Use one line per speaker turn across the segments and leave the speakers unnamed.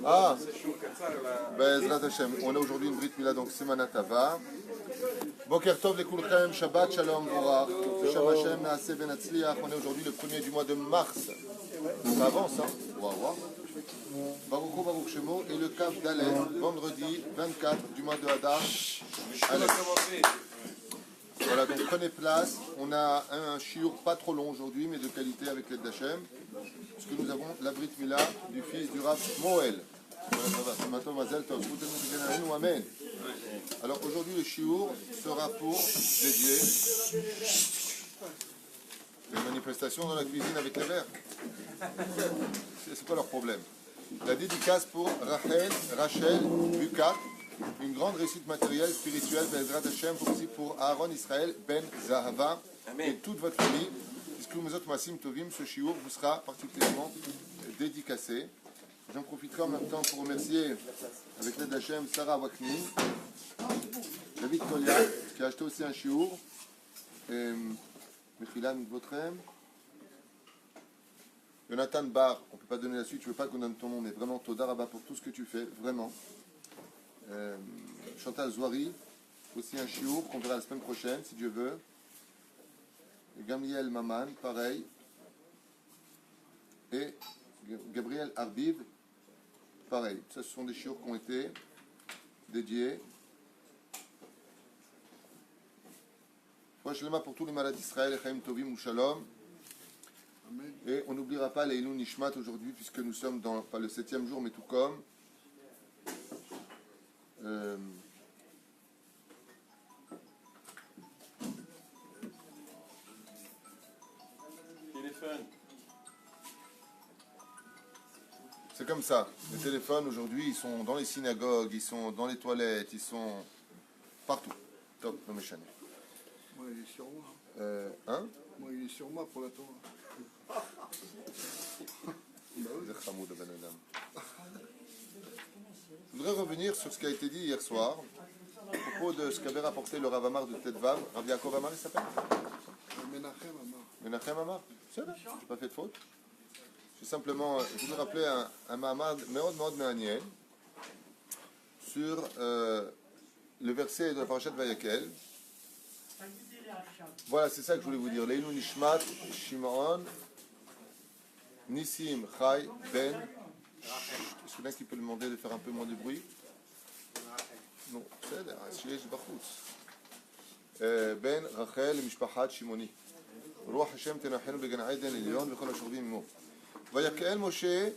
Ah, Bezrat Hashem, on a aujourd'hui une Brit Mila, donc Simana Tava. Boker Tov Lekulchem, Shabbat Shalom Vorach, Shem Hashem Naaseh Ben Hatzliach. On est aujourd'hui le 1er du mois de mars. Ça avance, hein? Waouh. Baruch Baruch Shemo et le Kaf d'Alef, vendredi 24 du mois de Hadar. Voilà, donc prenez place. On a un shiur pas trop long aujourd'hui, mais de qualité avec l'aide d'Hachem. Parce que nous avons la Brit Mila du fils du Rav Moël. Amen. Alors aujourd'hui le shiur sera pour dédier les manifestations dans la cuisine avec les verres. C'est pas leur problème. La dédicace pour Rachel, Bukat, une grande réussite matérielle, spirituelle, Bezrat Hashem, aussi pour Aaron Israël, Ben Zahava, et toute votre famille. Puisque Mezot Masim Tovim, ce shiur vous sera particulièrement dédicacé. J'en profiterai en même temps pour remercier, avec l'aide d'Hachem, Sarah Wakni, David Kolia, qui a acheté aussi un shiur, et Mechila Mikvotrem, Jonathan Bar, on ne peut pas donner la suite, je ne veux pas qu'on donne ton nom, mais vraiment Toda Rabba pour tout ce que tu fais, vraiment. Chantal Zouari, aussi un shiur qu'on verra la semaine prochaine, si Dieu veut. Et Gamliel Maman, pareil. Et Gabriel Arbiv, pareil. Ça, ce sont des shiurs qui ont été dédiés. Pour tous les malades d'Israël, Chaim Tovim ou Shalom. Et on n'oubliera pas les Ilun Nishmat aujourd'hui, puisque nous sommes dans, pas le 7e jour, mais tout comme. C'est comme ça. Les téléphones aujourd'hui, ils sont dans les synagogues, ils sont dans les toilettes, ils sont partout. Top, non méchant.
Moi, il est sur moi.
Hein?
Moi, il est sur moi pour la Torah.
Je voudrais revenir sur ce qui a été dit hier soir à propos de ce qu'avait rapporté le Rav Amar de Tetvav. Rav Yaakov Amar, il s'appelle?
Menachem Amar.
Menachem Amar. C'est vrai, je n'ai pas fait de faute. Je voulais rappeler un Mahamad Meod Me'anien sur le verset de la parashat Vayakel. Voilà, c'est ça que je voulais vous dire. Leinu Nishmat, Shimon, Nissim, Chai, Ben. Est-ce qu'il y en a qui peut demander de faire un peu moins de bruit? Non, c'est Ben, Rachel, Mishpachat, Shimoni. רוח השם תנחנו בגן עדן עליון וכל השוכבים עמו. ויקהל משה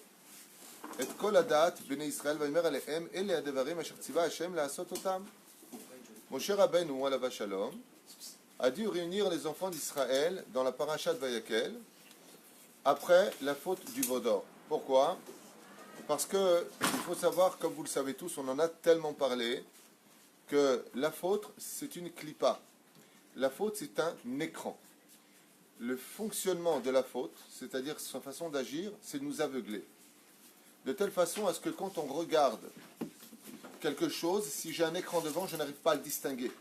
את כל הדת בני ישראל ויאמר עליהם אלה הדברים אשר ציווה השם לעשות אותם. Moshe Rabbeinu עליו השלום a dû réunir les enfants d'Israël dans la parashat Vayakel après la faute du veau d'or. Pourquoi? Parce que il faut savoir, comme vous le savez tous, on en a tellement parlé, que la faute c'est une clipa. La faute c'est un écran. Le fonctionnement de la faute, c'est-à-dire sa façon d'agir, c'est de nous aveugler. De telle façon à ce que quand on regarde quelque chose, si j'ai un écran devant, je n'arrive pas à le distinguer.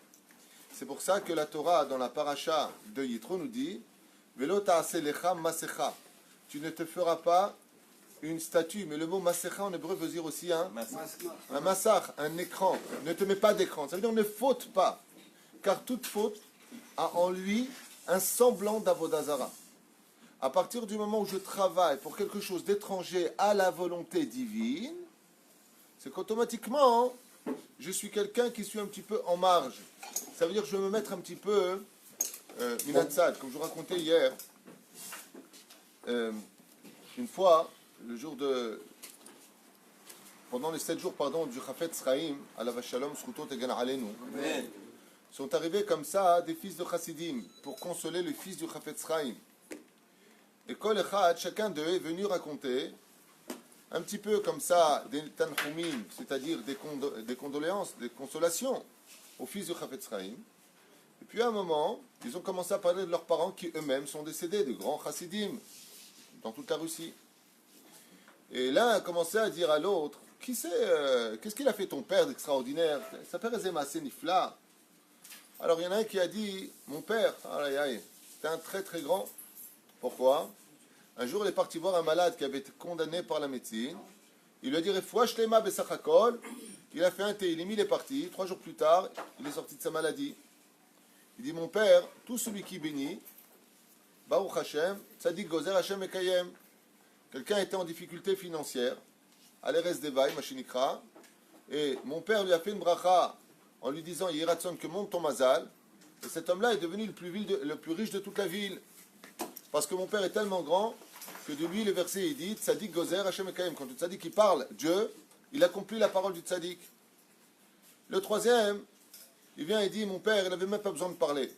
C'est pour ça que la Torah, dans la paracha de Yitro, nous dit « Velo ta'aseh lecha masecha » tu ne te feras pas une statue, mais le mot masecha en hébreu veut dire aussi un massach, un écran. Ne te mets pas d'écran, ça veut dire ne faute pas, car toute faute a en lui un semblant d'avodazara. À partir du moment où je travaille pour quelque chose d'étranger à la volonté divine, c'est qu'automatiquement, je suis quelqu'un qui suis un petit peu en marge. Ça veut dire que je vais me mettre un petit peu minatsad, comme je vous racontais hier. Une fois, pendant les 7 jours du Chafetz Chaim, à la Vachalom, Srutot et Gan Alenu, sont arrivés comme ça des fils de Chassidim pour consoler le fils du Chafetz Chaim. Et Kol Echad, chacun d'eux est venu raconter un petit peu comme ça des tanchumim, c'est-à-dire des condoléances, des consolations au fils du Chafetz Chaim. Et puis à un moment, ils ont commencé à parler de leurs parents qui eux-mêmes sont décédés, de grands Chassidim, dans toute la Russie. Et l'un a commencé à dire à l'autre, qui c'est, qu'est-ce qu'il a fait ton père d'extraordinaire? Sa père est assez nifla. Alors il y en a un qui a dit, mon père, aïe aïe, c'était un très très grand. Pourquoi? Un jour il est parti voir un malade qui avait été condamné par la médecine. Il lui a dit, Refouach lema besachakol. Il a fait un thé, il est parti. 3 jours plus tard, il est sorti de sa maladie. Il dit, mon père, tout celui qui bénit, Baruch Hashem, Tzadik Gozer Hashem Ekayem. Quelqu'un était en difficulté financière, à l'Eres Devaï, Machinikra, et mon père lui a fait une bracha en lui disant, Yiratson, que monte ton mazal, et cet homme-là est devenu le plus riche de toute la ville. Parce que mon père est tellement grand que de lui, le verset il dit, Tzadik Gozer Hashem Ekayem. Quand le Tzadik il parle, Dieu, il accomplit la parole du Tzadik. Le troisième, il vient et dit, mon père, il n'avait même pas besoin de parler.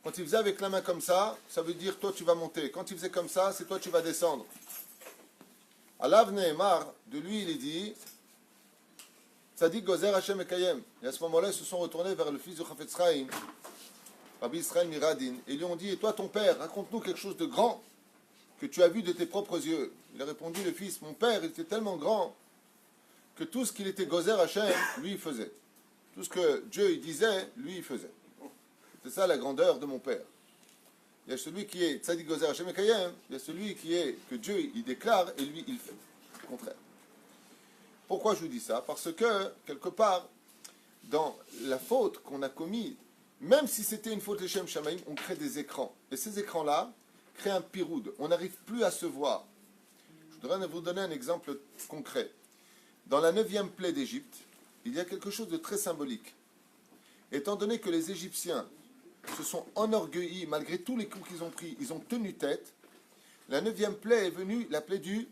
Quand il faisait avec la main comme ça, ça veut dire toi tu vas monter. Quand il faisait comme ça, c'est toi tu vas descendre. Alav Nehemar, de lui il est dit, Tzadik Gozer Hashem Ekayem. Et à ce moment-là, ils se sont retournés vers le fils de Chafetz Chaim, Rabbi Israël Miradin, et lui ont dit, et toi ton père, raconte-nous quelque chose de grand que tu as vu de tes propres yeux. Il a répondu, le fils, mon père il était tellement grand que tout ce qu'il était Gozer Hashem, lui il faisait. Tout ce que Dieu il disait, lui il faisait. C'est ça la grandeur de mon père. Il y a celui qui est Tzadik Gozer Hashem Ekayem, il y a celui qui est que Dieu il déclare et lui il fait. Au contraire. Pourquoi je vous dis ça? Parce que, quelque part, dans la faute qu'on a commise, même si c'était une faute Leshem Shamaim, on crée des écrans. Et ces écrans-là créent un piroud. On n'arrive plus à se voir. Je voudrais vous donner un exemple concret. Dans la 9e plaie d'Égypte, il y a quelque chose de très symbolique. Étant donné que les Égyptiens se sont enorgueillis, malgré tous les coups qu'ils ont pris, ils ont tenu tête, la 9e plaie est venue, la plaie du...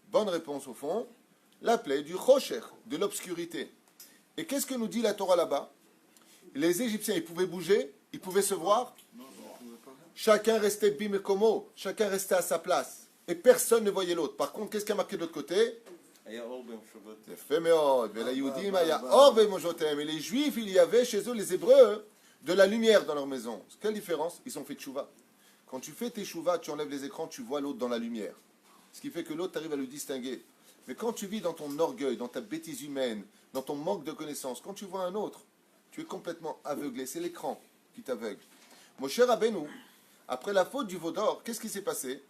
Bonne réponse au fond. La plaie du Chosher, de l'obscurité. Et qu'est-ce que nous dit la Torah là-bas? Les Égyptiens, ils pouvaient bouger, ils pouvaient se voir. Chacun restait bimekomo, chacun restait à sa place. Et personne ne voyait l'autre. Par contre, qu'est-ce qui a marqué de l'autre côté? Et les Juifs, il y avait chez eux, les Hébreux, de la lumière dans leur maison. Quelle différence? Ils ont fait tchouva. Quand tu fais tes tchouva, tu enlèves les écrans, tu vois l'autre dans la lumière. Ce qui fait que l'autre, tu arrives à le distinguer. Mais quand tu vis dans ton orgueil, dans ta bêtise humaine, dans ton manque de connaissance, quand tu vois un autre, tu es complètement aveuglé. C'est l'écran qui t'aveugle. Moshe Rabbeinu, après la faute du veau d'or, qu'est-ce qui s'est passé?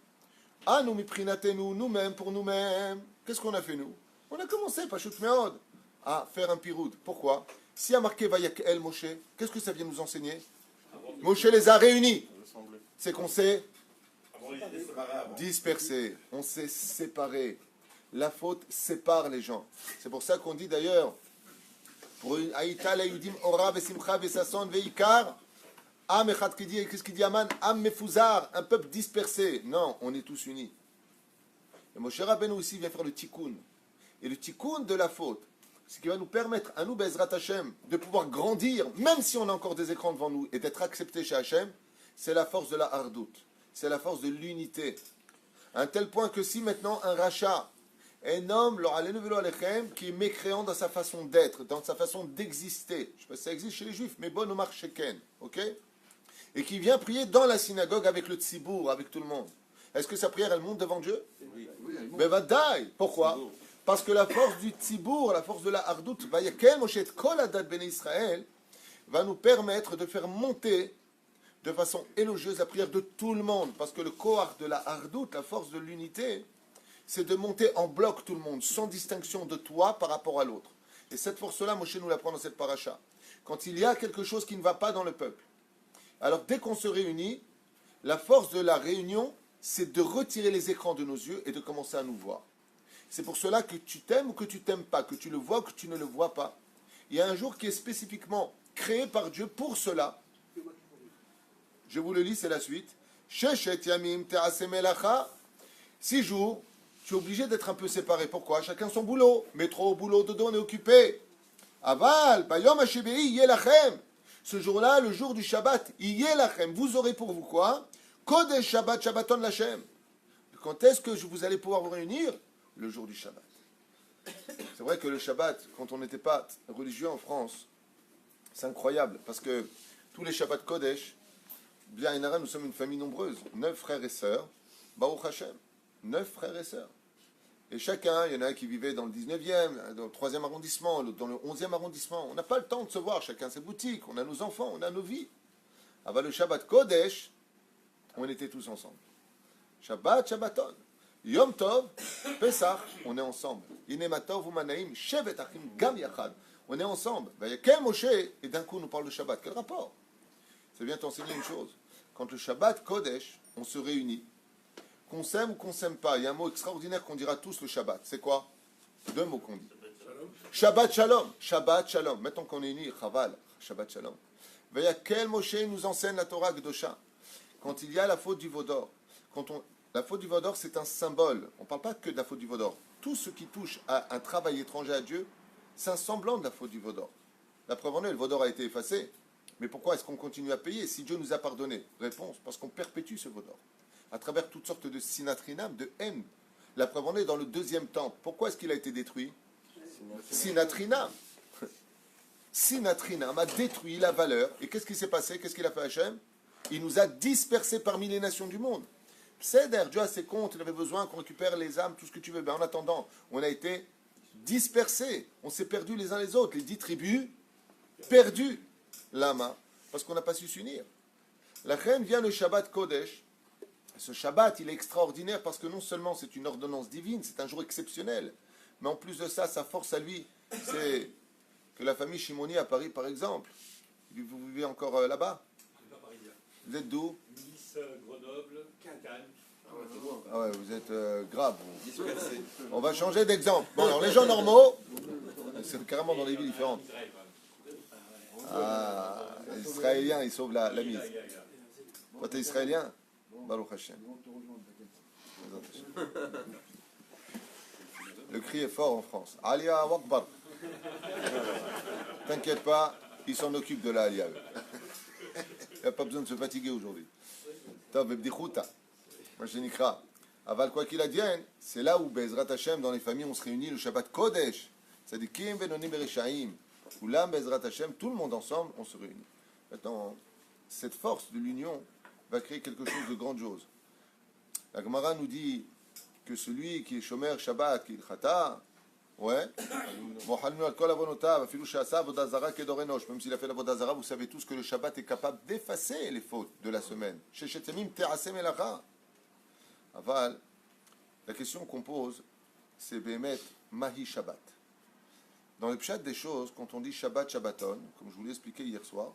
Ah, nous miprinatenu, nous-mêmes, pour nous-mêmes. Qu'est-ce qu'on a fait, nous? On a commencé, Pashut Meod, à faire un piroud. Pourquoi? Si y a marqué Vayakel Moshe, qu'est-ce que ça vient nous enseigner? Moshe les a réunis. C'est qu'on s'est dispersé, on s'est séparé. La faute sépare les gens. C'est pour ça qu'on dit d'ailleurs, pour une Aïta la Yudim Ora Vesimcha Vesason Veikar, Am Echad Kidi, qu'est-ce qu'il dit Aman? Am Mefuzar, un peuple dispersé. Non, on est tous unis. Et Moshe Rabbeinu aussi vient faire le tikkun. Et le tikkun de la faute, ce qui va nous permettre, à nous, Bezrat Hashem, de pouvoir grandir, même si on a encore des écrans devant nous, et d'être accepté chez Hashem, c'est la force de la hardout. C'est la force de l'unité. À un tel point que si maintenant un rachat, un homme, qui est mécréant dans sa façon d'être, dans sa façon d'exister, je ne sais pas si ça existe chez les Juifs, mais bon, Omar Sheken, ok? Et qui vient prier dans la synagogue avec le tzibour, avec tout le monde. Est-ce que sa prière, elle monte devant Dieu? Oui. Mais va die. Pourquoi? Parce que la force du tzibour, la force de la hardout, va nous permettre de faire monter de façon élogieuse la prière de tout le monde. Parce que le koach de la hardout, la force de l'unité, c'est de monter en bloc tout le monde, sans distinction de toi par rapport à l'autre. Et cette force-là, Moshe nous l'apprend dans cette paracha. Quand il y a quelque chose qui ne va pas dans le peuple, alors dès qu'on se réunit, la force de la réunion, c'est de retirer les écrans de nos yeux et de commencer à nous voir. C'est pour cela que tu t'aimes ou que tu t'aimes pas, que tu le vois ou que tu ne le vois pas. Il y a un jour qui est spécifiquement créé par Dieu pour cela. Je vous le lis, c'est la suite. Sheshet yamim te'aseh melacha. 6 jours, tu es obligé d'être un peu séparé. Pourquoi? Chacun son boulot. Métro au boulot, dodo, on est occupé. Aval, bayom hashivei yelachem. Ce jour-là, le jour du Shabbat, yelachem. Vous aurez pour vous quoi? Kodesh Shabbat, Shabbaton Lachem. Quand est-ce que vous allez pouvoir vous réunir? Le jour du Shabbat. C'est vrai que le Shabbat, quand on n'était pas religieux en France, c'est incroyable. Parce que tous les Shabbats Kodesh, bien, nous sommes une famille nombreuse. 9 frères et sœurs. Baruch Hashem. 9 frères et sœurs. Et chacun, il y en a un qui vivait dans le 19e, dans le 3e arrondissement, l'autre dans le 11e arrondissement. On n'a pas le temps de se voir, chacun ses boutiques, on a nos enfants, on a nos vies. Avant le Shabbat Kodesh, on était tous ensemble. Shabbat, Shabbaton. Yom Tov, Pesach, on est ensemble. Inematov Umanaim, Shevet Achim Gam Yachad. On est ensemble. Il y a quel Moshe, et d'un coup on nous parle de Shabbat. Quel rapport? Ça vient t'enseigner une chose. Quand le Shabbat Kodesh, on se réunit, qu'on s'aime ou qu'on s'aime pas, il y a un mot extraordinaire qu'on dira tous le Shabbat. C'est quoi? Deux mots qu'on dit. Shabbat Shalom. Shabbat Shalom. Maintenant qu'on est unis, Chaval, Shabbat Shalom. Il y a quel Moshe nous enseigne la Torah Gdosha. Quand il y a la faute du Vaudor, la faute du Vaudor, c'est un symbole. On ne parle pas que de la faute du Vaudor. Tout ce qui touche à un travail étranger à Dieu, c'est un semblant de la faute du Vaudor. La preuve en est, le Vaudor a été effacé. Mais pourquoi est-ce qu'on continue à payer si Dieu nous a pardonné? Réponse, parce qu'on perpétue ce Vaudor. À travers toutes sortes de sinatrinam, de haine. La preuve en est dans le 2e temple. Pourquoi est-ce qu'il a été détruit? Sinatrinam. Sinatrinam a détruit la valeur. Et qu'est-ce qui s'est passé? Qu'est-ce qu'il a fait Hachem? Il nous a dispersés parmi les nations du monde. C'est d'ailleurs, Dieu a ses comptes, il avait besoin qu'on récupère les âmes, tout ce que tu veux. Ben, en attendant, on a été dispersés. On s'est perdus les uns les autres. Les 10 tribus, perdus. Lama, parce qu'on n'a pas su s'unir. La reine vient le Shabbat Kodesh. Ce Shabbat, il est extraordinaire parce que non seulement c'est une ordonnance divine, c'est un jour exceptionnel, mais en plus de ça, sa force à lui, c'est que la famille Shimoni à Paris, par exemple, vous vivez encore là-bas? Vous êtes d'où?
Nice, Grenoble, Cannes.
Ah ouais, vous êtes grave. On va changer d'exemple. Bon, alors les gens normaux, c'est carrément dans des villes différentes. Ah, les Israéliens, ils sauvent la mise. Toi, t'es Israélien? Baruch Hashem. Le cri est fort en France. Alia Akbar. T'inquiète pas, ils s'en occupent de la Alia. Il n'y a pas besoin de se fatiguer aujourd'hui. Tov Ebdichuta. Moi, je nikra. Aval, quoi qu'il advienne, c'est là où Bezrat Hashem, dans les familles, on se réunit le Shabbat Kodesh. Tzadikim Benonim Bereshaim. Où là, Bezrat Hashem, tout le monde ensemble, on se réunit. Maintenant, cette force de l'union va créer quelque chose de grandiose. La Gemara nous dit que celui qui est Shomer Shabbat, qui est Chata, ouais, même s'il a fait la Vodazara, vous savez tous que le Shabbat est capable d'effacer les fautes de la semaine. Aval, la question qu'on pose, c'est Bémet Mahi Shabbat. Dans le pshat des choses, quand on dit Shabbat, Shabbaton, comme je vous l'ai expliqué hier soir,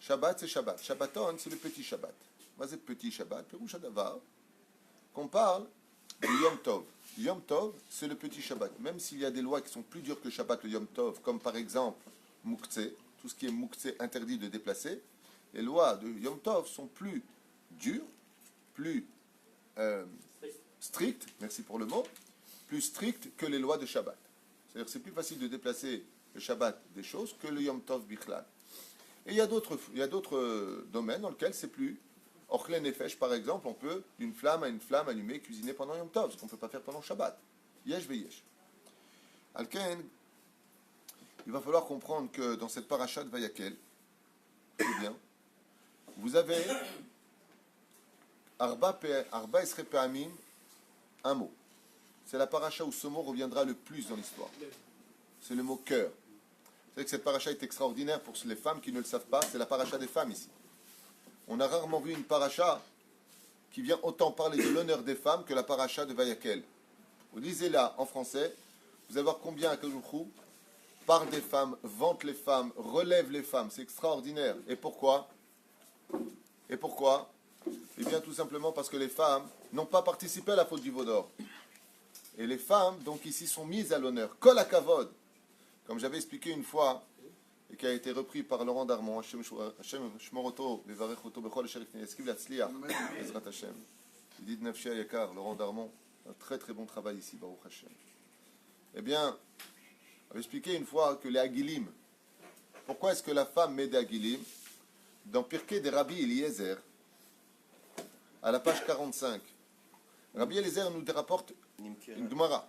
Shabbat c'est Shabbat, Shabbaton c'est le petit Shabbat. Moi c'est petit Shabbat, Perouch Hadavar, qu'on parle de Yom Tov. Yom Tov c'est le petit Shabbat. Même s'il y a des lois qui sont plus dures que Shabbat, le Yom Tov, comme par exemple Mouktsé, tout ce qui est Mouktsé interdit de déplacer, les lois de Yom Tov sont plus dures, plus strictes, merci pour le mot, plus strictes que les lois de Shabbat. C'est-à-dire que c'est plus facile de déplacer le Shabbat des choses que le Yom Tov Bichlal. Et il y a d'autres domaines dans lesquels c'est plus. Ochle Nefesh, par exemple, on peut, d'une flamme à une flamme allumée, cuisiner pendant Yom Tov, ce qu'on ne peut pas faire pendant Shabbat. Yesh veyesh. Alken, il va falloir comprendre que dans cette parasha de Vayakel, c'est bien, vous avez Arba Esre Pe'amim, un mot. C'est la paracha où ce mot reviendra le plus dans l'histoire. C'est le mot cœur. Vous savez que cette paracha est extraordinaire pour les femmes qui ne le savent pas. C'est la paracha des femmes ici. On a rarement vu une paracha qui vient autant parler de l'honneur des femmes que la paracha de Vayakel. Vous lisez là en français, vous allez voir combien Akadoujou parle des femmes, vante les femmes, relève les femmes. C'est extraordinaire. Et pourquoi? Et pourquoi? Eh bien tout simplement parce que les femmes n'ont pas participé à la faute du Vaudor. Et les femmes, donc ici, sont mises à l'honneur. Kol hakavod, comme j'avais expliqué une fois, et qui a été repris par Laurent Darmon, Hashem Shmoroto, Vevarechoto, Bechol Sherif Neyeskiv Latzliach, Ezrat Hashem. Il dit de Nafshi Ayakar, Laurent Darmon, un très très bon travail ici, Baruch Hashem. Eh bien, on avait expliqué une fois que les Hagilim, pourquoi est-ce que la femme met des Hagilim? Dans Pirkei des Rabbi Eliezer, à la page 45, Rabbi Eliezer nous rapporte une Gemara.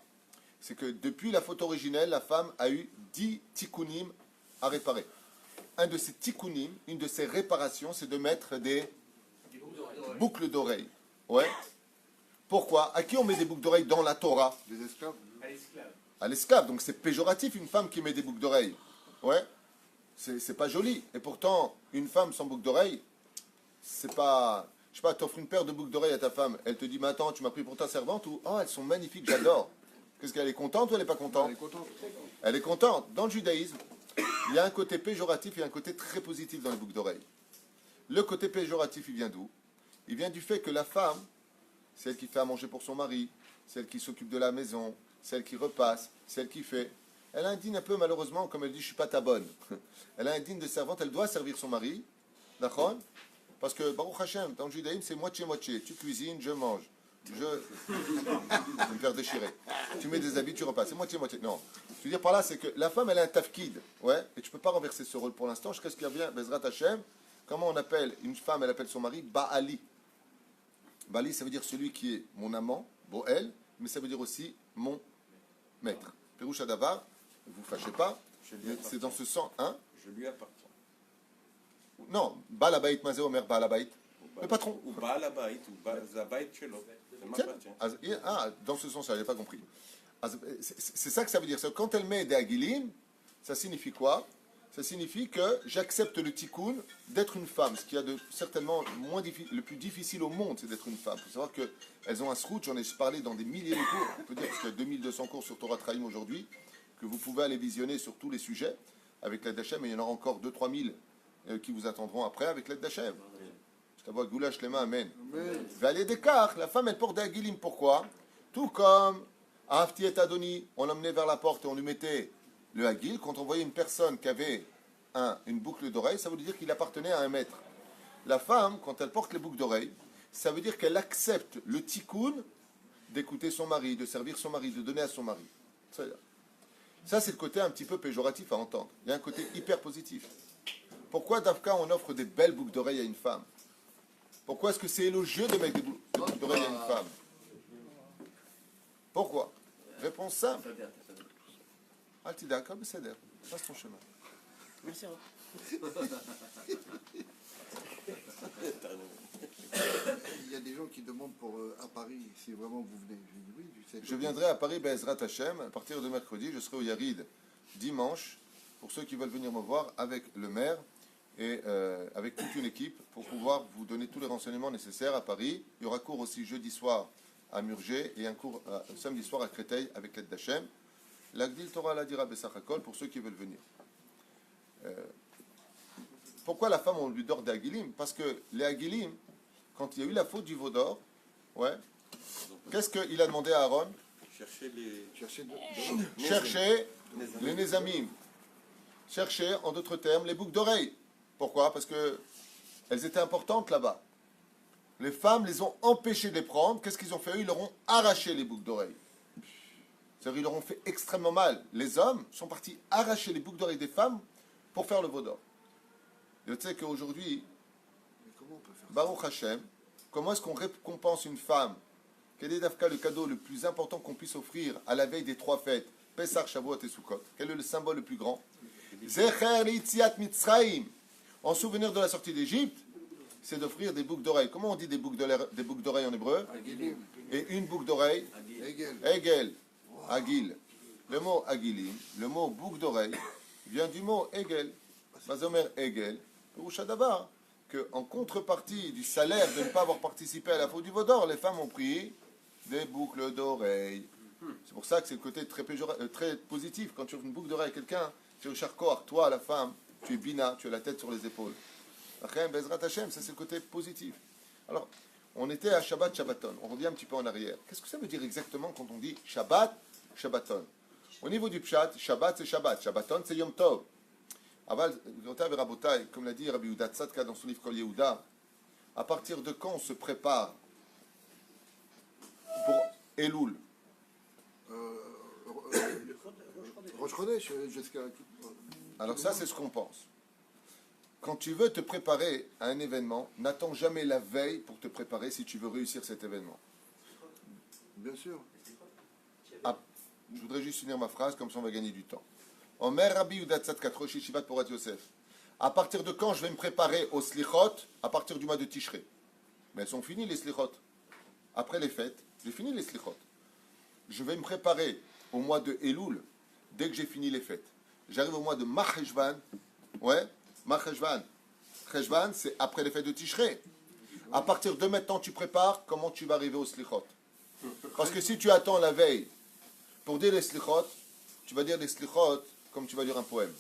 C'est que depuis la faute originelle, la femme a eu 10 tikkunim à réparer. Un de ces tikkunim, une de ces réparations, c'est de mettre des boucles d'oreilles. Ouais. Pourquoi? À qui on met des boucles d'oreilles dans la Torah?
Les esclaves.
À l'esclave.
À l'esclave. Donc c'est péjoratif une femme qui met des boucles d'oreilles. Ouais. C'est pas joli. Et pourtant, une femme sans boucle d'oreille, c'est pas. Je sais pas, t'offres une paire de boucles d'oreilles à ta femme. Elle te dit, mais attends, tu m'as pris pour ta servante ou oh, elles sont magnifiques, j'adore. Qu'est-ce qu'elle est contente ou elle n'est pas contente?
Elle est contente.
Elle est contente. Dans le judaïsme, il y a un côté péjoratif et un côté très positif dans les boucles d'oreilles. Le côté péjoratif, il vient d'où? Il vient du fait que la femme, celle qui fait à manger pour son mari, celle qui s'occupe de la maison, celle qui repasse, celle qui fait, elle a un digne un peu, malheureusement, comme elle dit, je suis pas ta bonne. Elle a un digne de servante, elle doit servir son mari, d'accord? Parce que, Baruch Hashem, dans le judaïsme, c'est moitié-moitié. Tu cuisines, je mange. Je vais me faire déchirer. Tu mets des habits, tu repasses. C'est moitié-moitié. Non. Je veux dire par là, c'est que la femme, elle a un tafkid. Ouais. Et tu peux pas renverser ce rôle pour l'instant. Jusqu'à ce qu'il revient, Bezrat Hashem. Comment on appelle une femme? Elle appelle son mari Baali. Baali, ça veut dire celui qui est mon amant, Boel, mais ça veut dire aussi mon maître. Pérouche Adavar, ne vous fâchez pas. C'est dans ce sens. Hein?
Je lui appartiens.
Non. Baal Abayit Mazé Omer Baal Abayit. Le patron.
Ou Baal Abayit, ou Zabayit Shelo. Ça
Tiens,
m'appartient.
dans ce sens, je n'avais pas compris. C'est ça que ça veut dire. Quand elle met des agilim, ça signifie quoi? Ça signifie que j'accepte le tikkun d'être une femme. Ce qui a certainement le plus difficile au monde, c'est d'être une femme. Il faut savoir qu'elles ont un srout, j'en ai parlé dans des milliers de cours. On peut dire qu'il y a 2200 cours sur Torah Traim aujourd'hui, que vous pouvez aller visionner sur tous les sujets avec l'aide d'Hachem, et il y en aura encore 2-3 000 qui vous attendront après avec l'aide d'Hachem. Goulash Lema, Amen. Valet d'écart, la femme elle porte des agilim. Pourquoi? Tout comme à Hafti et Adoni, on l'emmenait vers la porte et on lui mettait le agil. Quand on voyait une personne qui avait une boucle d'oreille, ça voulait dire qu'il appartenait à un maître. La femme, quand elle porte les boucles d'oreille, ça veut dire qu'elle accepte le tikkun d'écouter son mari, de servir son mari, de donner à son mari. Ça, c'est le côté un petit peu péjoratif à entendre. Il y a un côté hyper positif. Pourquoi, Dafka, on offre des belles boucles d'oreille à une femme? Pourquoi est-ce que c'est élogieux de mettre des boucles d'oreille à une femme? Pourquoi? Réponse simple. Altida, comme c'est d'air. Passe ton chemin.
Merci.
Il y a des gens qui demandent à Paris si vraiment vous venez. Je dis oui, je sais.
Je viendrai à Paris, Bezrat Hashem, à partir de mercredi. Je serai au Yarid dimanche, pour ceux qui veulent venir me voir, avec le maire et avec toute une équipe, pour pouvoir vous donner tous les renseignements nécessaires à Paris. Il y aura cours aussi jeudi soir à Murger et un cours samedi soir à Créteil avec l'aide d'Hachem. L'Agdil Torah la dira Bessachakol pour ceux qui veulent venir. Pourquoi la femme, on lui dort des Agilim? Parce que les Agilim, quand il y a eu la faute du veau d'or, ouais, qu'est-ce qu'il a demandé à Aaron?
Chercher les.
Chercher les Nézamim. Chercher, en d'autres termes, les boucles d'oreilles. Pourquoi? Parce que elles étaient importantes là-bas. Les femmes les ont empêchées de les prendre. Qu'est-ce qu'ils ont fait? Ils leur ont arraché les boucles d'oreilles. C'est-à-dire, ils leur ont fait extrêmement mal. Les hommes sont partis arracher les boucles d'oreilles des femmes pour faire le veau d'or. Et tu sais qu'aujourd'hui,
Mais comment on peut faire
Baruch Hashem, comment est-ce qu'on récompense une femme? Quel est Dafka le cadeau le plus important qu'on puisse offrir à la veille des 3 fêtes, Pessah, Shavuot et Sukkot? Quel est le symbole le plus grand? Zecher Yitziat Mitzrayim. En souvenir de la sortie d'Égypte, c'est d'offrir des boucles d'oreilles. Comment on dit des boucles d'oreilles en hébreu?
Agilim,
Et une boucle d'oreille?
Hegel.
Egel. Agil. Le mot Agilim, le mot boucle d'oreille, vient du mot Egel. Mazomer Egel. Roucha d'Avar, qu'en contrepartie du salaire de ne pas avoir participé à la faute du veau d'or, les femmes ont pris des boucles d'oreilles. C'est pour ça que c'est le côté très positif. Quand tu offres une boucle d'oreille à quelqu'un, tu es charcor, toi, la femme, tu es bina, tu as la tête sur les épaules. Bezrat Hashem, ça c'est le côté positif. Alors, on était à Shabbat, Shabbaton. On revient un petit peu en arrière. Qu'est-ce que ça veut dire exactement quand on dit Shabbat, Shabbaton? Au niveau du Pshat, Shabbat c'est Shabbat, Shabbaton c'est Yom Tov. Aval, comme l'a dit Rabbi Yehuda Tzadka dans son livre Kol Yehuda, à partir de quand on se prépare pour Elul?
Rosh Chodesh, jusqu'à.
Alors ça, c'est ce qu'on pense. Quand tu veux te préparer à un événement, n'attends jamais la veille pour te préparer si tu veux réussir cet événement.
Bien sûr.
Ah, je voudrais juste finir ma phrase, comme ça on va gagner du temps. Omer Rabbi Yehuda Tzadka Rosh Yeshivat Porat Yosef. À partir de quand je vais me préparer aux slichot? À partir du mois de Tishré. Mais elles sont finies les slichot. après les fêtes, j'ai fini les slichot. Je vais me préparer au mois de Elul, dès que j'ai fini les fêtes. J'arrive au mois de Maheshvan. Ouais, Maheshvan. Cheshvan, c'est après les fêtes de Tishrei. À partir de maintenant, tu prépares comment tu vas arriver au slichot. Parce que si tu attends la veille pour dire les slichot, tu vas dire les slichot comme tu vas dire un poème.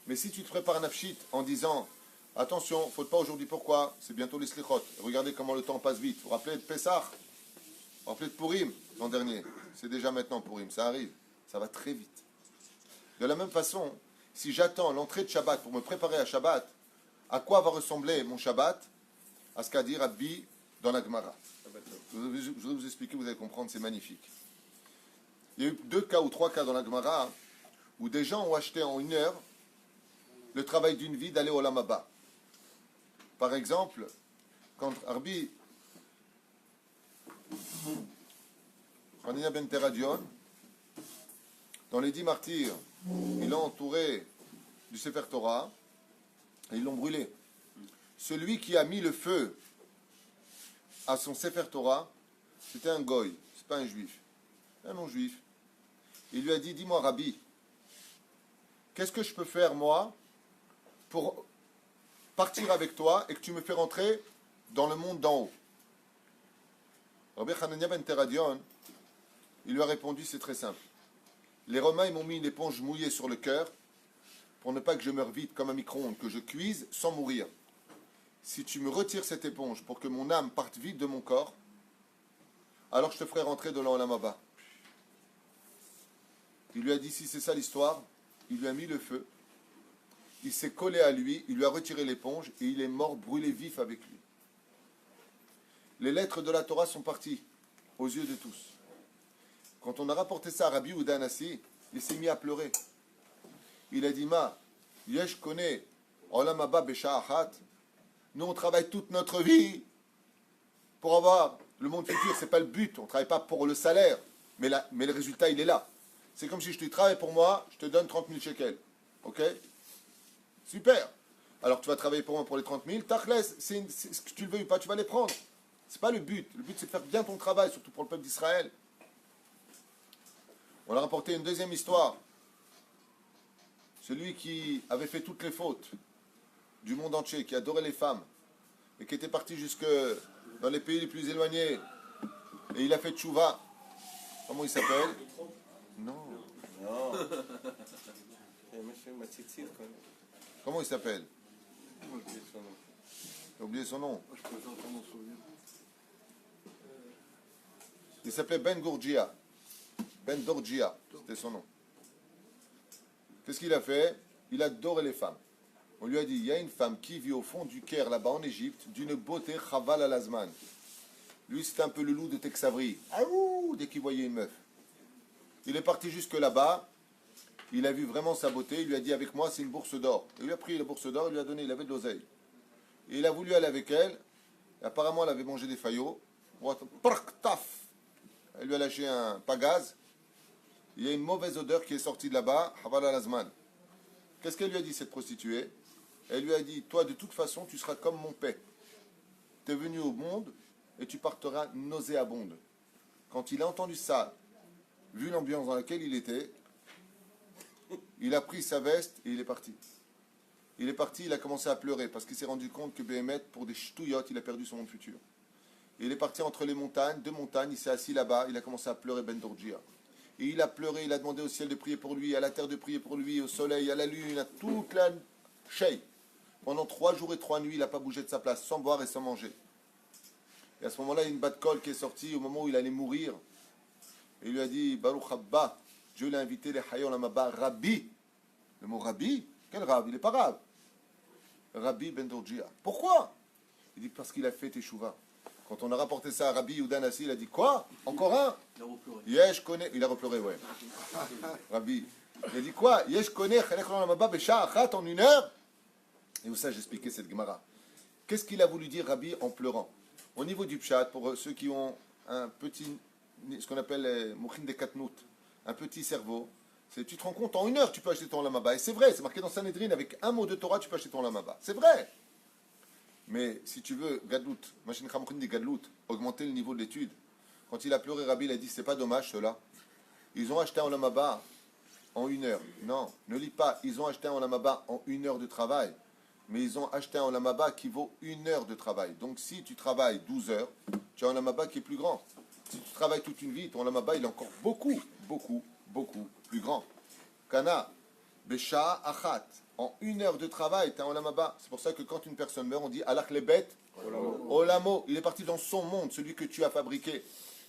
Mais si tu te prépares un nafshit en disant attention, faute pas aujourd'hui, pourquoi? C'est bientôt les slichot. Regardez comment le temps passe vite. Vous vous rappelez de Pessah? Vous vous rappelez de Purim l'an dernier? C'est déjà maintenant Purim, ça arrive. Ça va très vite. De la même façon, si j'attends l'entrée de Shabbat pour me préparer à Shabbat, à quoi va ressembler mon Shabbat? À ce qu'a dit Rabbi dans la Gemara. Je voudrais vous expliquer, vous allez comprendre, c'est magnifique. Il y a eu 2 cas ou 3 cas dans la Gemara où des gens ont acheté en 1 heure le travail d'une vie d'aller au Olam Haba. Par exemple, quand Rabbi Hanina ben Teradion, dans les 10 martyrs, ils l'ont entouré du Sefer Torah et ils l'ont brûlé. Celui qui a mis le feu à son Sefer Torah, c'était un goy, c'est pas un juif, un non-juif. Il lui a dit, dis-moi Rabbi, qu'est-ce que je peux faire moi pour partir avec toi et que tu me fais rentrer dans le monde d'en haut? Rabbi Hanania ben Teradion, il lui a répondu, c'est très simple. Les Romains, ils m'ont mis une éponge mouillée sur le cœur pour ne pas que je meure vite comme un micro-ondes, que je cuise sans mourir. Si tu me retires cette éponge pour que mon âme parte vite de mon corps, alors je te ferai rentrer dans l'Olam Haba. Il lui a dit, si c'est ça l'histoire, il lui a mis le feu, il s'est collé à lui, il lui a retiré l'éponge et il est mort brûlé vif avec lui. Les lettres de la Torah sont parties aux yeux de tous. Quand on a rapporté ça à Rabbi Yehuda Hanassi, il s'est mis à pleurer. Il a dit, Ma, yesh connaît Olam Haba Besha Achat. Nous, on travaille toute notre vie pour avoir le monde futur. Ce n'est pas le but. On ne travaille pas pour le salaire. Mais le résultat, il est là. C'est comme si je te dis, travaille pour moi, je te donne 30 000 shekels. Ok? Super. Alors, tu vas travailler pour moi pour les 30 000. Tachles, c'est ce que tu le veux ou pas, tu vas les prendre. Ce n'est pas le but. Le but, c'est de faire bien ton travail, surtout pour le peuple d'Israël. On a rapporté une deuxième histoire. Celui qui avait fait toutes les fautes du monde entier, qui adorait les femmes, et qui était parti jusque dans les pays les plus éloignés, et il a fait tchouva. Comment il s'appelle? Non.
Non. Monsieur Matsitzir, quand même.
Comment il s'appelle?
Moi, je dis ça, non.
J'ai oublié son nom.
Je peux pas m'en souvenir.
Il s'appelait Ben Gourgia. Ben Dorgia, c'était son nom. Qu'est-ce qu'il a fait? Il adorait les femmes. On lui a dit, il y a une femme qui vit au fond du Caire, là-bas en Égypte, d'une beauté chaval al azman. Lui, c'était un peu le loup de Texavri. Aouh, dès qu'il voyait une meuf. Il est parti jusque là-bas. Il a vu vraiment sa beauté. Il lui a dit, avec moi, c'est une bourse d'or. Il lui a pris la bourse d'or, il lui a donné, il avait de l'oseille. Et il a voulu aller avec elle. Et apparemment, elle avait mangé des faillots. Elle lui a lâché un pagaz. Il y a une mauvaise odeur qui est sortie de là-bas. Chaval al azman. Qu'est-ce qu'elle lui a dit, cette prostituée? Elle lui a dit, toi, de toute façon, tu seras comme mon père. Tu es venu au monde et tu partiras nauséabonde. Quand il a entendu ça, vu l'ambiance dans laquelle il était, il a pris sa veste et il est parti. Il est parti, il a commencé à pleurer parce qu'il s'est rendu compte que Béhémet, pour des ch'touillottes, il a perdu son monde futur. Et il est parti entre les montagnes, 2 montagnes, il s'est assis là-bas, il a commencé à pleurer Ben Dorjia. Et il a pleuré, il a demandé au ciel de prier pour lui, à la terre de prier pour lui, au soleil, à la lune, à toute la Shei. Pendant 3 jours et 3 nuits, il n'a pas bougé de sa place, sans boire et sans manger. Et à ce moment-là, il y a une batte colle qui est sortie au moment où il allait mourir. Et il lui a dit, Baruch Abba, Dieu l'a invité, les Hayon Lamaba, Rabbi. Le mot Rabbi, quel Rabbi? Il n'est pas Rab. Rabbi Ben Dorjia. Pourquoi? Il dit, parce qu'il a fait Teshuvah. Quand on a rapporté ça à Rabbi Yehuda Hanassi, il a dit, quoi? Encore un?
Il a repleuré.
Yesh connaît. Il a repleuré, ouais. Rabbi. Il a dit quoi? Yesh connaît, en 1 heure. Et où ça, j'expliquais cette Gemara. Qu'est-ce qu'il a voulu dire, Rabbi, en pleurant? Au niveau du pshat, pour ceux qui ont un petit, ce qu'on appelle mouchin de katnout, un petit cerveau, c'est, tu te rends compte, en 1 heure, tu peux acheter ton lamaba. Et c'est vrai, c'est marqué dans Sanhedrin, avec un mot de Torah, tu peux acheter ton lamaba. C'est vrai. Mais si tu veux, Gadlout, Machin Khamkhoun dit Gadlout, augmenter le niveau de l'étude. Quand il a pleuré, Rabbi, il a dit c'est pas dommage cela. Ils ont acheté un Olam Haba en 1 heure. Non, ne lis pas. Ils ont acheté un Olam Haba en 1 heure de travail. Mais ils ont acheté un Olam Haba qui vaut 1 heure de travail. Donc si tu travailles 12 heures, tu as un Olam Haba qui est plus grand. Si tu travailles toute une vie, ton Olam Haba il est encore beaucoup plus grand. Kana, Besha Achat. En 1 heure de travail, tu as un Olam Haba. C'est pour ça que quand une personne meurt, on dit Alach Lebet Olamo. Il est parti dans son monde, celui que tu as fabriqué.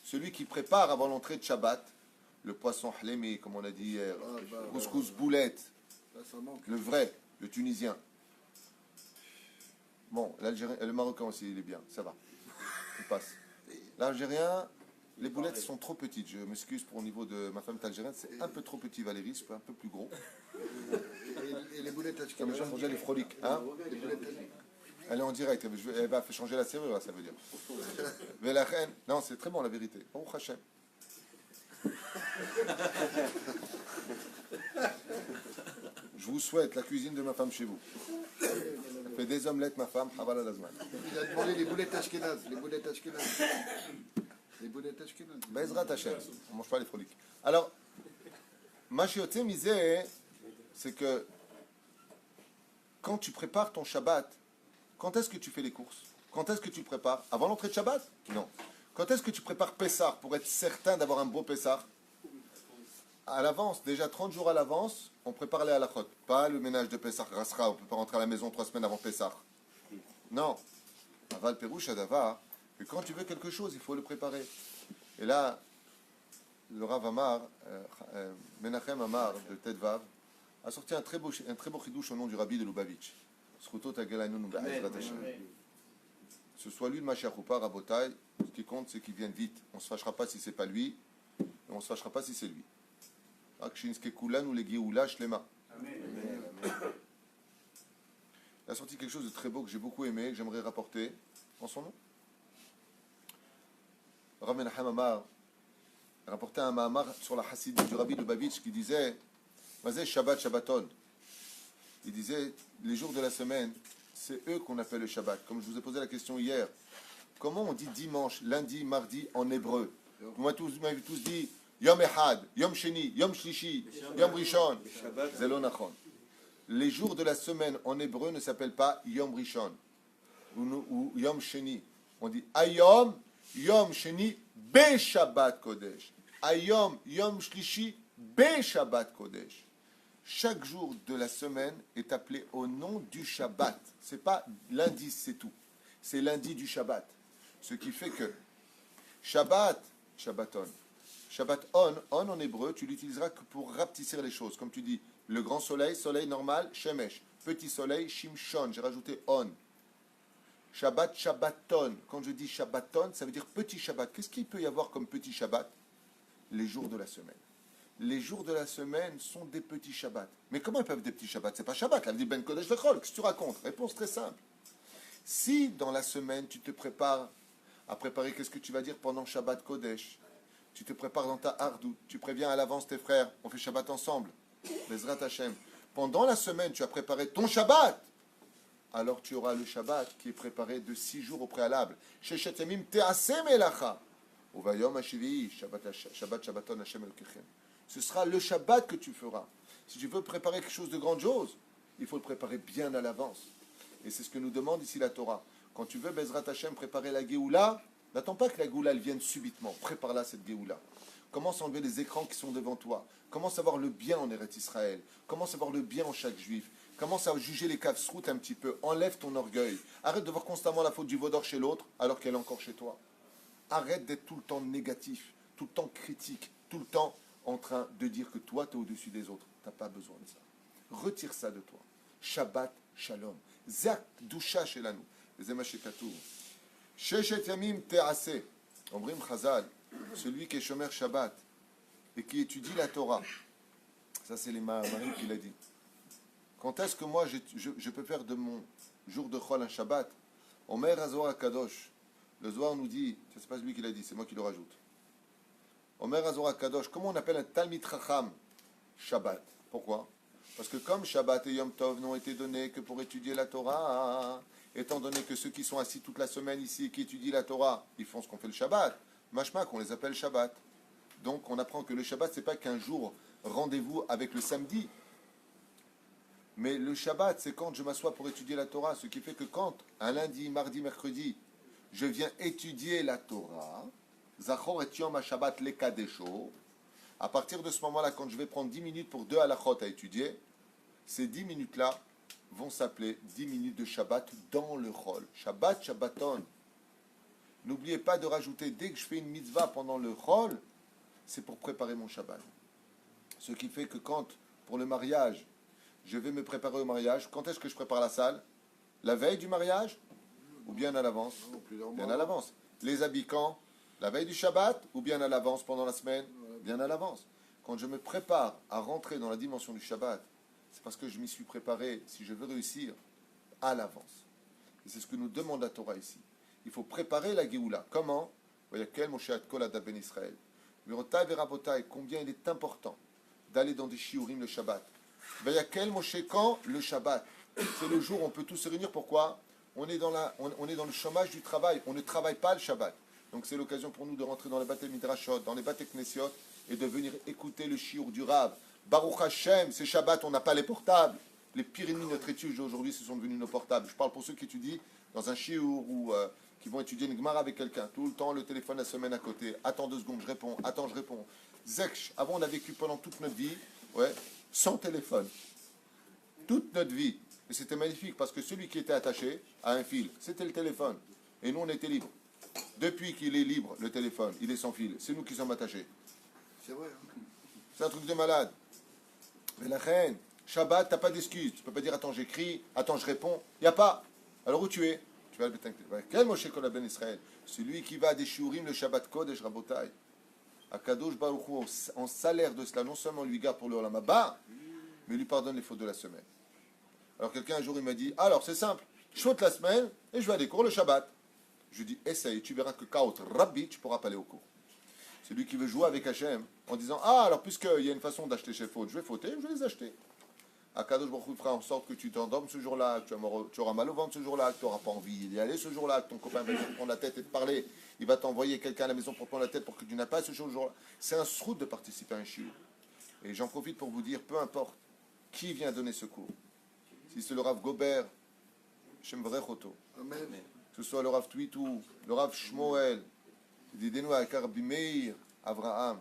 Celui qui prépare avant l'entrée de Shabbat. Le poisson hlémi, comme on a dit hier. Couscous boulette.
Là, ça manque.
Le vrai, le tunisien. Bon, l'Algérien, le marocain aussi, il est bien, ça va. Il passe. L'Algérien, les boulettes sont trop petites. Je m'excuse pour au niveau de ma femme est algérienne, c'est un peu trop petit, Valérie, c'est un peu plus gros.
Et les boulettes
Comme
ashkénazes.
les gens les froliques. Hein?
Les boulettes
Elle est en direct, elle va changer la serrure, là, ça veut dire. Mais la reine, non, c'est très bon la vérité. Oh, Hachem. Je vous souhaite la cuisine de ma femme chez vous. Elle fait des omelettes, ma femme, Havala Lazman.
Il a demandé les boulettes ashkénazes. Les boulettes ashkénazes. Les boulettes ashkénazes.
Bezrat Hashem. On ne mange pas les froliques. Alors, Mashioté misé, c'est que quand tu prépares ton Shabbat, quand est-ce que tu fais les courses? Quand est-ce que tu le prépares? Avant l'entrée de Shabbat? Non. Quand est-ce que tu prépares Pessah pour être certain d'avoir un beau Pessah? À l'avance, déjà 30 jours à l'avance, on prépare les halachot. Pas le ménage de Pessah Rasra, on ne peut pas rentrer à la maison 3 semaines avant Pessah. Non. Aval Perouche Adava, que quand tu veux quelque chose, il faut le préparer. Et là, le Rav Amar, Menachem Amar de Tedvav, a sorti un très beau chidouche au nom du Rabbi de Lubavitch. Srutot Agelanu Be'ezrat Hashem. Ce soit lui le Mashiach ou pas, Rabotai, ce qui compte, c'est qu'il vienne vite. On ne se fâchera pas si c'est pas lui, et on ne se fâchera pas si c'est lui. Akshinske Kulan ou les Géoula Shlema. Il a sorti quelque chose de très beau que j'ai beaucoup aimé, que j'aimerais rapporter en son nom. Rav Menachem Amar rapportait un Mahamar sur la Hasidim du Rabbi Lubavitch qui disait Mazé Shabbat Shabbaton. Il disait les jours de la semaine, c'est eux qu'on appelle le Shabbat. Comme je vous ai posé la question hier, comment on dit dimanche, lundi, mardi en hébreu? Vous m'avez tous dit Yom Echad, Yom Sheni, Yom Shlishi, Yom Rishon. Zelo Nachon. Les jours de la semaine en hébreu ne s'appellent pas Yom Rishon ou Yom Sheni. On dit Ayom, Yom Sheni, Be Shabbat Kodesh. Ayom, Yom Shlishi, Be Shabbat Kodesh. Chaque jour de la semaine est appelé au nom du Shabbat. C'est pas lundi, c'est tout. C'est lundi du Shabbat. Ce qui fait que Shabbat, Shabbaton. Shabbat on en hébreu, tu l'utiliseras que pour rapetisser les choses. Comme tu dis, le grand soleil, soleil normal, Shemesh. Petit soleil, Shimshon. J'ai rajouté on. Shabbat, Shabbaton. Quand je dis Shabbaton, ça veut dire petit Shabbat. Qu'est-ce qu'il peut y avoir comme petit Shabbat? Les jours de la semaine. Les jours de la semaine sont des petits Shabbats. Mais comment ils peuvent être des petits Shabbats? C'est pas Shabbat, là, dit Ben Kodesh Lechol. Qu'est-ce que tu racontes? Réponse très simple. Si dans la semaine, tu te prépares à préparer qu'est-ce que tu vas dire pendant Shabbat Kodesh, tu te prépares dans ta hardout, tu préviens à l'avance tes frères, on fait Shabbat ensemble. Bezrat Hashem. Pendant la semaine, tu as préparé ton Shabbat. Alors tu auras le Shabbat qui est préparé de 6 jours au préalable. Sheshet Yamim Te'aseh Melacha. Uvayom Hashivi, Shabbat Shabbaton Hashem Elokechem. Ce sera le Shabbat que tu feras. Si tu veux préparer quelque chose de grandiose, il faut le préparer bien à l'avance. Et c'est ce que nous demande ici la Torah. Quand tu veux, Bezrat Hashem, préparer la Géoula, n'attends pas que la Géoula elle vienne subitement. Prépare-la, cette Géoula. Commence à enlever les écrans qui sont devant toi. Commence à voir le bien en Eretz Israël. Commence à voir le bien en chaque juif. Commence à juger les caves-sroutes un petit peu. Enlève ton orgueil. Arrête de voir constamment la faute du vaudor chez l'autre alors qu'elle est encore chez toi. Arrête d'être tout le temps négatif, tout le temps critique, tout le temps en train de dire que toi, tu es au-dessus des autres. Tu n'as pas besoin de ça. Retire ça de toi. Shabbat Shalom. Zak Dusha Shelanu. Zemashekatu. Sheshet Yamim Te'aseh. Omrim Chazal. Celui qui est Shomer Shabbat et qui étudie la Torah. Ça, c'est les Maharim qui l'a dit. Quand est-ce que moi, je peux faire de mon jour de Chol un Shabbat? Omer Azor Kadosh. Le Zohar nous dit, c'est pas lui qui l'a dit, c'est moi qui le rajoute. Omer Azor Kadosh, comment on appelle un Talmid Chacham Shabbat? Pourquoi? Parce que comme Shabbat et Yom Tov n'ont été donnés que pour étudier la Torah, étant donné que ceux qui sont assis toute la semaine ici et qui étudient la Torah, ils font ce qu'on fait le Shabbat, mashma qu'on les appelle Shabbat. Donc on apprend que le Shabbat, c'est pas qu'un jour rendez-vous avec le samedi. Mais le Shabbat, c'est quand je m'assois pour étudier la Torah, ce qui fait que quand, un lundi, mardi, mercredi, je viens étudier la Torah, Zachor et Yom HaShabbat lekadesho, à partir de ce moment-là, quand je vais prendre 10 minutes pour 2 halachot à étudier, ces 10 minutes-là vont s'appeler 10 minutes de Shabbat dans le Chol. Shabbat, Shabbaton. N'oubliez pas de rajouter, dès que je fais une mitzvah pendant le Chol, c'est pour préparer mon Shabbat. Ce qui fait que quand, pour le mariage, je vais me préparer au mariage, quand est-ce que je prépare la salle? La veille du mariage ou bien à l'avance?
Non, plus
Bien à l'avance. Les habits quand? La veille du Shabbat ou bien à l'avance pendant la semaine? Bien à l'avance. Quand je me prépare à rentrer dans la dimension du Shabbat, c'est parce que je m'y suis préparé, si je veux réussir, à l'avance. Et c'est ce que nous demande la Torah ici. Il faut préparer la Géoula. Comment? Voyez Moshe Kol Ada Ben Israël. Mirotai Verabotai, combien il est important d'aller dans des shiurim le Shabbat. Voyez Moshe quand? Le Shabbat. C'est le jour où on peut tous se réunir. Pourquoi? On est dans le chômage du travail. On ne travaille pas le Shabbat. Donc c'est l'occasion pour nous de rentrer dans les Bate Midrashot, dans les Bate Knesiot, et de venir écouter le shiur du Rav. Baruch Hashem, c'est Shabbat, on n'a pas les portables. Les pires ennemis de notre étude aujourd'hui, ce sont devenus nos portables. Je parle pour ceux qui étudient dans un shiur ou qui vont étudier une Gemara avec quelqu'un. Tout le temps, le téléphone la semaine à côté. Attends 2 secondes, je réponds. Attends, je réponds. Zekch, avant on a vécu pendant toute notre vie, sans téléphone. Toute notre vie. Et c'était magnifique parce que celui qui était attaché à un fil, c'était le téléphone. Et nous, on était libres. Depuis qu'il est libre, le téléphone, il est sans fil. C'est nous qui sommes attachés.
C'est vrai. Hein.
C'est un truc de malade. Mais la reine, Shabbat, t'as pas d'excuse. Tu peux pas dire, attends, j'écris, attends, je réponds. Il n'y a pas. Alors où tu es? Tu vas à Betin. Quel Moshe Kol Ben Israël? Celui qui va à des shiurim, le Shabbat Kodesh Rabotai. À Kadosh Baruch Hu, en salaire de cela, non seulement lui garde pour le Olam Haba, mais lui pardonne les fautes de la semaine. Alors quelqu'un un jour, il m'a dit, alors c'est simple, je saute la semaine et je vais à des cours le Shabbat. Je lui dis, essaye, tu verras que Kaot Rabbi, tu pourras pas aller au cours. Celui qui veut jouer avec Hachem en disant, ah, alors puisqu'il y a une façon d'acheter chez faute, je vais fauter, je vais les acheter. Akadosh Baruch Hu fera en sorte que tu t'endormes ce jour-là, que tu auras mal au ventre ce jour-là, que tu n'auras pas envie d'y aller ce jour-là, que ton copain va te prendre la tête et te parler, il va t'envoyer quelqu'un à la maison pour prendre la tête pour que tu n'aies pas ce jour-là. C'est un srout de participer à un shiur. Et j'en profite pour vous dire, peu importe qui vient donner ce cours, si c'est le Rav Gobert, Shem Vrechoto,
Amen.
que ce soit le Rav Twitou, le Rav Shmuel, Yedidenu Akar Rabbi Meir, Avraham,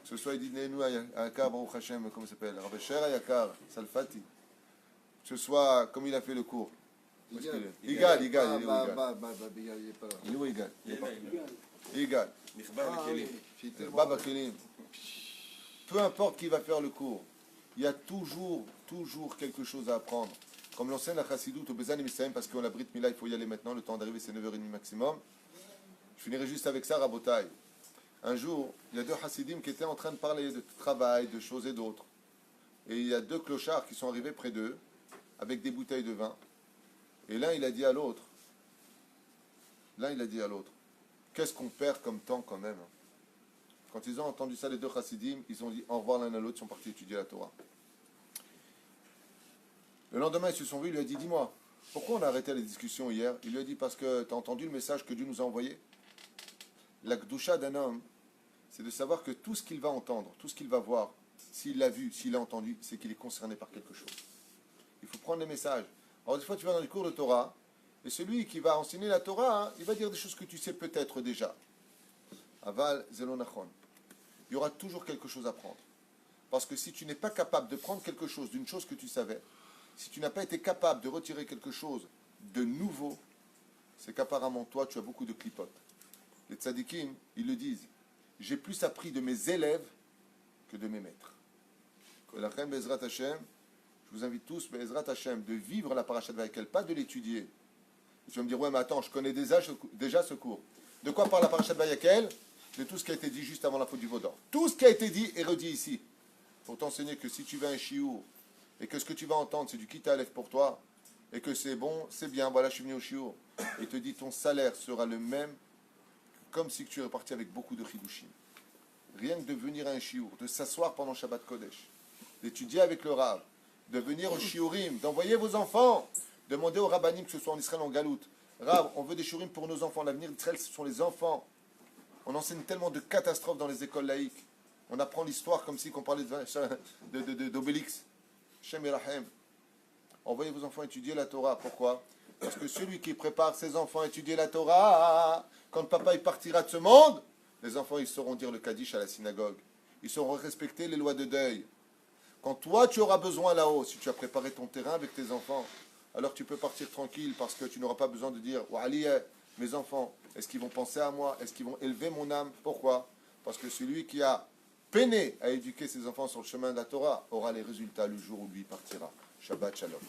que ce soit Yedidenu Akar Baruch Hashem, comment il s'appelle, Rav Esher Ayakar, Salfati, que ce soit comme il a fait le cours. Igal, il est où Igal?
Il est pas là.
Il est où Igal? Il est pas là.
Igal.
Igal.
נכבה בכלים.
C'est tellement-
Baba Kelim. Peu importe qui va faire le cours, il y a toujours quelque chose à apprendre. Comme l'enseigne la Chassidut au Bezan et Misaim, parce qu'on a Brit Mila, il faut y aller maintenant, le temps d'arriver c'est 9h30 maximum. Je finirai juste avec ça, Rabotai. Un jour, il y a 2 Hasidim qui étaient en train de parler de travail, de choses et d'autres. Et il y a 2 clochards qui sont arrivés près d'eux, avec des bouteilles de vin. Et l'un, il a dit à l'autre, qu'est-ce qu'on perd comme temps quand même? Quand ils ont entendu ça, les 2 Hasidim, ils ont dit au revoir l'un à l'autre, ils sont partis étudier la Torah. Le lendemain, ils se sont vus, il lui a dit, dis-moi, pourquoi on a arrêté la discussion hier? Il lui a dit, parce que tu as entendu le message que Dieu nous a envoyé. La Gdusha d'un homme, c'est de savoir que tout ce qu'il va entendre, tout ce qu'il va voir, s'il l'a vu, s'il l'a entendu, c'est qu'il est concerné par quelque chose. Il faut prendre les messages. Alors des fois, tu vas dans les cours de Torah, et celui qui va enseigner la Torah, hein, il va dire des choses que tu sais peut-être déjà. Aval zelonachon. Il y aura toujours quelque chose à prendre. Parce que si tu n'es pas capable de prendre quelque chose d'une chose que tu savais, si tu n'as pas été capable de retirer quelque chose de nouveau, c'est qu'apparemment toi, tu as beaucoup de clipotes. Les tzadikim, ils le disent. J'ai plus appris de mes élèves que de mes maîtres. Et la reine Bezrat Hashem, je vous invite tous, Bezrat Hashem, de vivre la parashat Vayekel, pas de l'étudier. Tu vas me dire, ouais, mais attends, je connais déjà ce cours. De quoi parle la parashat Vayekel? De tout ce qui a été dit juste avant la faute du Vaudor. Tout ce qui a été dit est redit ici. Pour t'enseigner que si tu vas à un shiur, et que ce que tu vas entendre, c'est du Kita pour toi, et que c'est bon, c'est bien, voilà, je suis venu au shiur, et te dit, ton salaire sera le même, comme si tu es reparti avec beaucoup de chidushim. Rien que de venir à un shiur, de s'asseoir pendant Shabbat Kodesh, d'étudier avec le Rav, de venir au shiurim, d'envoyer vos enfants, Demandez aux rabbinim, que ce soit en Israël ou en Galoute. Rab, on veut des shurim pour nos enfants. L'avenir d'Israël, ce sont les enfants. On enseigne tellement de catastrophes dans les écoles laïques. On apprend l'histoire comme si on parlait d'Obélix. Shem Yerachem. Envoyez vos enfants étudier la Torah. Pourquoi? Parce que celui qui prépare ses enfants à étudier la Torah, quand papa il partira de ce monde, les enfants ils sauront dire le Kaddish à la synagogue. Ils sauront respecter les lois de deuil. Quand toi tu auras besoin là-haut, si tu as préparé ton terrain avec tes enfants, alors tu peux partir tranquille parce que tu n'auras pas besoin de dire « Ali, mes enfants, est-ce qu'ils vont penser à moi? Est-ce qu'ils vont élever mon âme ?» Pourquoi? Parce que celui qui a peiné à éduquer ses enfants sur le chemin de la Torah aura les résultats le jour où lui partira. Shabbat Shalom.